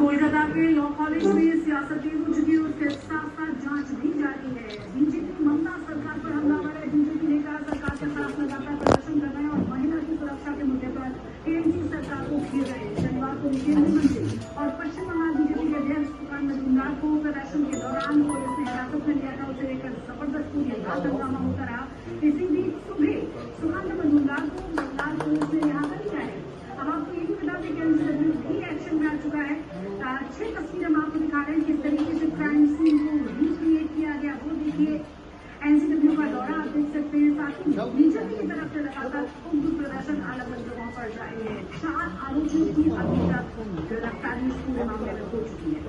कोलकाता के law college में सियासती रुझानों के साथ साथ जांच भी जारी है। बीजेपी ममता सरकार पर हमलावर है। बीजेपी ने कहा सरकार के खिलाफ लगातार प्रदर्शन कर रहे हैं और महिला की सुरक्षा के मुद्दे पर टीएमसी सरकार को घेर रहे हैं। शनिवार को केंद्रीय मंत्री और पश्चिम बंगाल बीजेपी के अध्यक्ष सुकांत मजूमदार को प्रदर्शन के दौरान पुलिस ने हिरासत में लिया था। उसे लेकर जबरदस्त हंगामा होता रहा। इसी बीच सुबह सुकांत मजूमदार को बंगाल पुलिस ने यहाँ कर लिया है। अब आपको ये भी बता दें कि एनसीडब्ल्यू भी एक्शन में आ चुका है। 6 तस्वीरें हम आपको दिखा रहे हैं किस तरीके से क्राइम सीन को रिक्रिएट किया गया। वो देखिए एनसीडब्ल्यू का दौरा आप देख सकते हैं। साथ ही बीजेपी की तरफ से लगातार उग्र प्रदर्शन अलग अलग जगहों पर जारी है। 4 आरोपियों की अभी तक गिरफ्तारी इस पूरे मामले में हो चुकी है।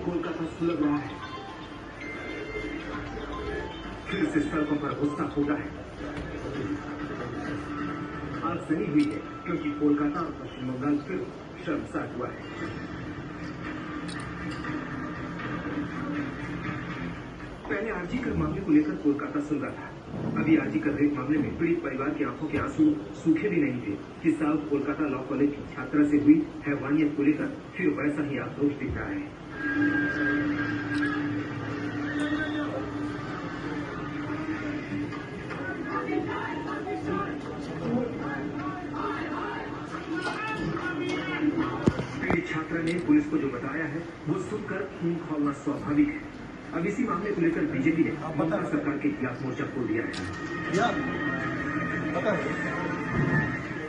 कोलकाता सुलग रहा है। फिर से सड़कों पर गुस्सा होता है। आज सही हुई है क्योंकि कोलकाता और पश्चिम बंगाल फिर शर्मसार हुआ है। पहले आरजीकर मामले को लेकर कोलकाता सुन रहा था। अभी आरजीकर रेप मामले में पीड़ित परिवार की आंखों के आंसू सूखे भी नहीं थे कि साउथ कोलकाता लॉ कॉलेज की छात्रा से हुई हैवानियत को लेकर फिर वैसा ही आक्रोश दिख रहा है। पीड़ित छात्रा ने पुलिस को जो बताया है वो सुनकर खून खौलना स्वाभाविक है। अब इसी मामले को लेकर बीजेपी ने ममता सरकार के खिलाफ मोर्चा खोल दिया है।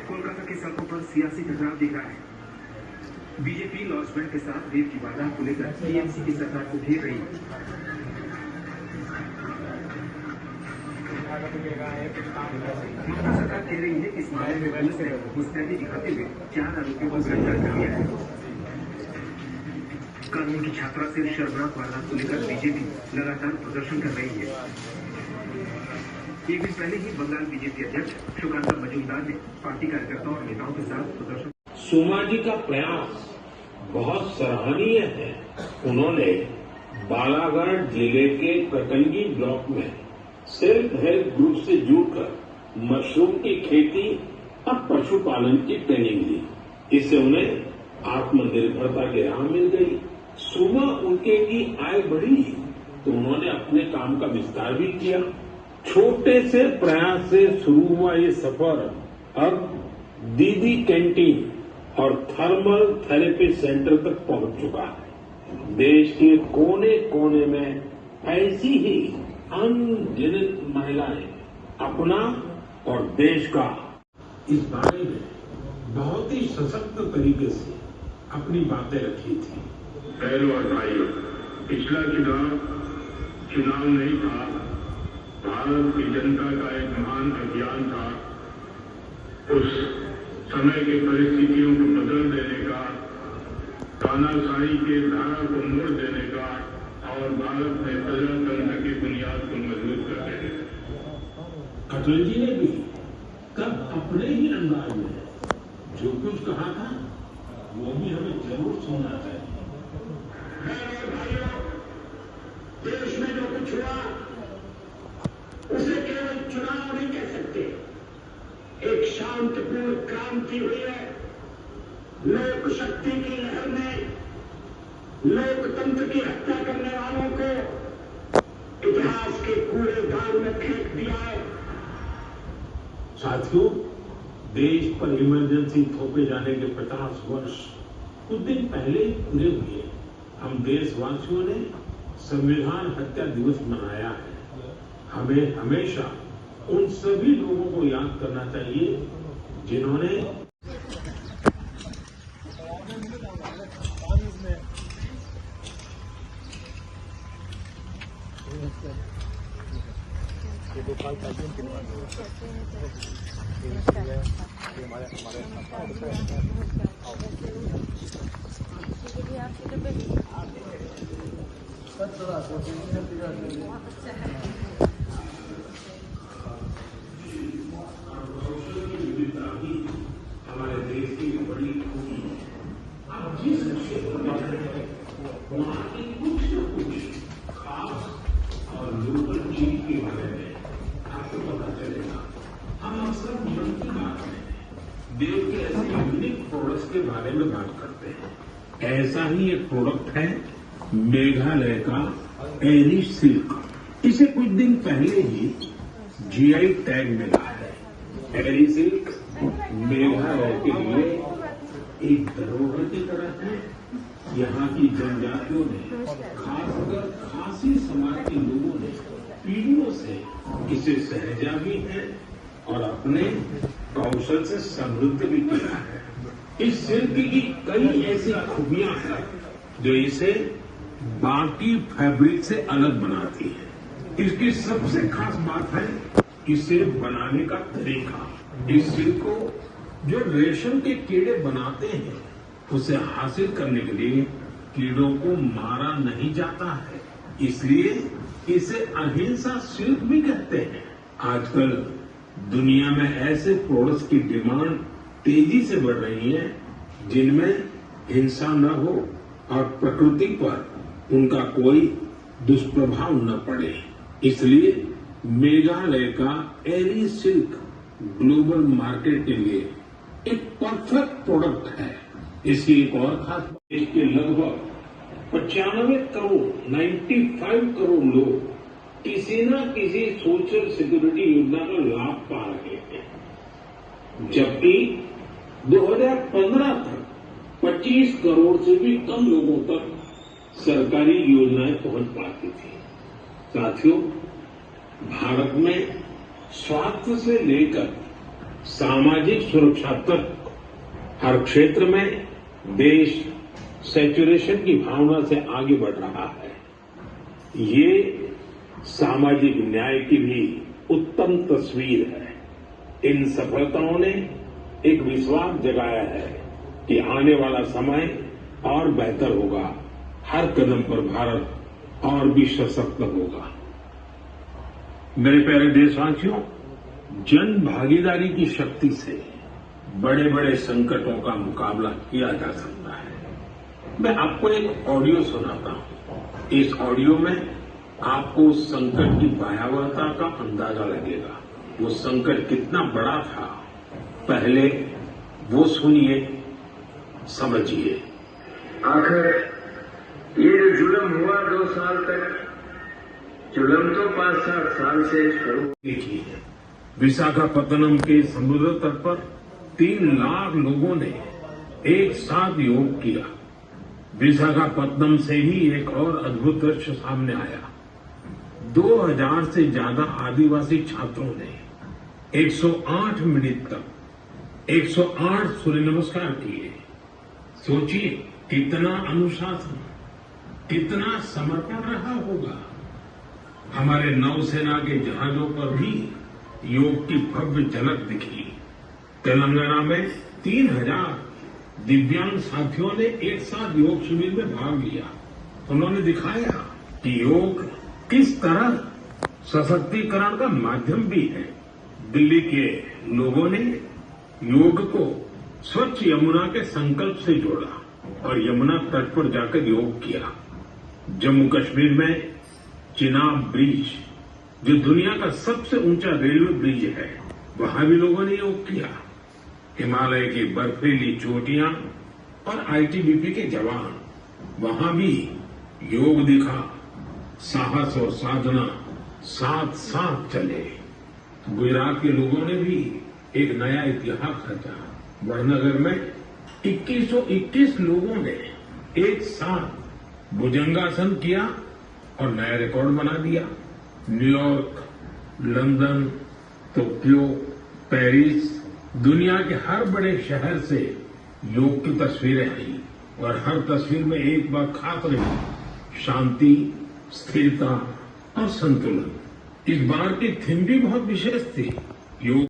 कोलकाता की सड़कों पर सियासी टकराव दिख रहा है। बीजेपी लॉन्चमेंट के साथ रेप की वारदात को लेकर टीएमसी की सरकार को घेर रही है। ममता सरकार कह रही है कि इस मामले में पुलिस ने मुस्तैदी दिखाते हुए 4 आरोपियों को गिरफ्तार कर लिया है। कानून की छात्रा से शर्मनाक वारदात को लेकर बीजेपी लगातार प्रदर्शन कर रही है। एक दिन पहले ही बंगाल बीजेपी अध्यक्ष सुकांत मजूमदार ने पार्टी कार्यकर्ताओं और नेताओं के साथ प्रदर्शन। सोमा जी का प्रयास बहुत सराहनीय है। उन्होंने बालाघाट जिले के कटंगी ब्लॉक में सेल्फ हेल्प ग्रुप से जुड़कर मशरूम की खेती और पशुपालन की ट्रेनिंग दी। इससे उन्हें आत्मनिर्भरता की राह मिल गई। सुबह उनके की आय बढ़ी तो उन्होंने अपने काम का विस्तार भी किया। छोटे से प्रयास से शुरू हुआ ये सफर अब दीदी कैंटीन और थर्मल थेरेपी सेंटर तक पहुंच चुका है। देश के कोने कोने में ऐसी ही अनगिनत महिलाएं अपना और देश का इस बारे में बहुत ही सशक्त तरीके से अपनी बातें रखी थी। पहलो और भाइयों, पिछला चुनाव नहीं था, भारत की जनता का एक महान अभियान था। उस समय के परिस्थितियों को बदल देने का, तानाशाही के धारा को मोड़ देने का और भारत में प्रजातंत्र की बुनियाद को मजबूत कर देने का। अटल जी ने भी तब अपने ही अंदाज में जो कुछ कहा था वो भी हमें जरूर सुनना चाहिए। देश में जो कुछ हुआ उसे केवल चुनाव नहीं कह सकते। एक शांतिपूर्ण क्रांति हुई है। लोक शक्ति की लहर ने लोकतंत्र की हत्या करने वालों को इतिहास के कूड़ेदान में फेंक दिया है। साथियों, देश पर इमरजेंसी थोपे जाने के 50 वर्ष कुछ दिन पहले ही पूरे हुए। हम देशवासियों ने संविधान हत्या दिवस मनाया है। हमें हमेशा उन सभी लोगों को याद करना चाहिए जिन्होंने प्रोडक्ट्स के बारे में बात करते हैं। ऐसा ही एक प्रोडक्ट है मेघालय का एरी सिल्क। इसे कुछ दिन पहले ही जीआई टैग मिला है। एरी सिल्क मेघालय के लिए एक धरोहर की तरह है। यहाँ की जनजातियों ने, खासकर खासी समाज के लोगों ने पीढ़ियों से इसे सहेजा भी है और अपने कौशल से समृद्ध भी किया है। इस सिल्क की कई ऐसी खूबियां हैं जो इसे बाकी फैब्रिक से अलग बनाती है। इसकी सबसे खास बात है इसे बनाने का तरीका। इस सिल्क को जो रेशम के कीड़े बनाते हैं उसे हासिल करने के लिए कीड़ों को मारा नहीं जाता है, इसलिए इसे अहिंसा सिल्क भी कहते हैं। आजकल दुनिया में ऐसे प्रोडक्ट्स की डिमांड तेजी से बढ़ रही है जिनमें हिंसा न हो और प्रकृति पर उनका कोई दुष्प्रभाव न पड़े। इसलिए मेघालय का एरी सिल्क ग्लोबल मार्केट के लिए एक परफेक्ट प्रोडक्ट है। इसकी एक और खास बात, इसके लगभग 95 करोड़ लोग किसी न किसी सोशल सिक्योरिटी योजना का लाभ पा रहे हैं, जबकि 2015 तक 25 करोड़ से भी कम लोगों तक सरकारी योजनाएं पहुंच पाती थी। साथियों, भारत में स्वास्थ्य से लेकर सामाजिक सुरक्षा तक हर क्षेत्र में देश सैचुरेशन की भावना से आगे बढ़ रहा है। ये सामाजिक न्याय की भी उत्तम तस्वीर है। इन सफलताओं ने एक विश्वास जगाया है कि आने वाला समय और बेहतर होगा। हर कदम पर भारत और भी सशक्त होगा। मेरे प्यारे देशवासियों, जन भागीदारी की शक्ति से बड़े बड़े संकटों का मुकाबला किया जा सकता है। मैं आपको एक ऑडियो सुनाता हूं। इस ऑडियो में आपको उस संकट की भयावहता का अंदाजा लगेगा। वो संकट कितना बड़ा था, पहले वो सुनिए, समझिए। आखिर ये जो जुल्म हुआ 2 साल तक, जुल्म तो 5-7 साल से शुरू देखिए, विशाखापत्तनम के समुद्र तट पर 3 लाख लोगों ने एक साथ योग किया। विशाखापत्तनम से ही एक और अद्भुत दृश्य सामने आया। 2000 से ज्यादा आदिवासी छात्रों ने 108 मिनट तक 108 सूर्य नमस्कार किए। सोचिए कितना अनुशासन, कितना समर्पण रहा होगा। हमारे नौसेना के जहाजों पर भी योग की भव्य झलक दिखी। तेलंगाना में 3000 दिव्यांग साथियों ने एक साथ योग शिविर में भाग लिया। उन्होंने दिखाया कि योग किस तरह सशक्तिकरण का माध्यम भी है। दिल्ली के लोगों ने योग को स्वच्छ यमुना के संकल्प से जोड़ा और यमुना तट पर जाकर योग किया। जम्मू कश्मीर में चिनाब ब्रिज, जो दुनिया का सबसे ऊंचा रेलवे ब्रिज है, वहां भी लोगों ने योग किया। हिमालय की बर्फीली चोटियां और आईटीबीपी के जवान, वहां भी योग दिखा। साहस और साधना साथ साथ चले। गुजरात के लोगों ने भी एक नया इतिहास रचा। वड़नगर में 2121 लोगों ने एक साथ भुजंगासन किया और नया रिकॉर्ड बना दिया। न्यूयॉर्क, लंदन, टोक्यो, पेरिस, दुनिया के हर बड़े शहर से योग की तस्वीरें आई और हर तस्वीर में एक बात खास रही, शांति, स्थिरता और संतुलन। इस बार की थीम भी बहुत विशेष थी। योग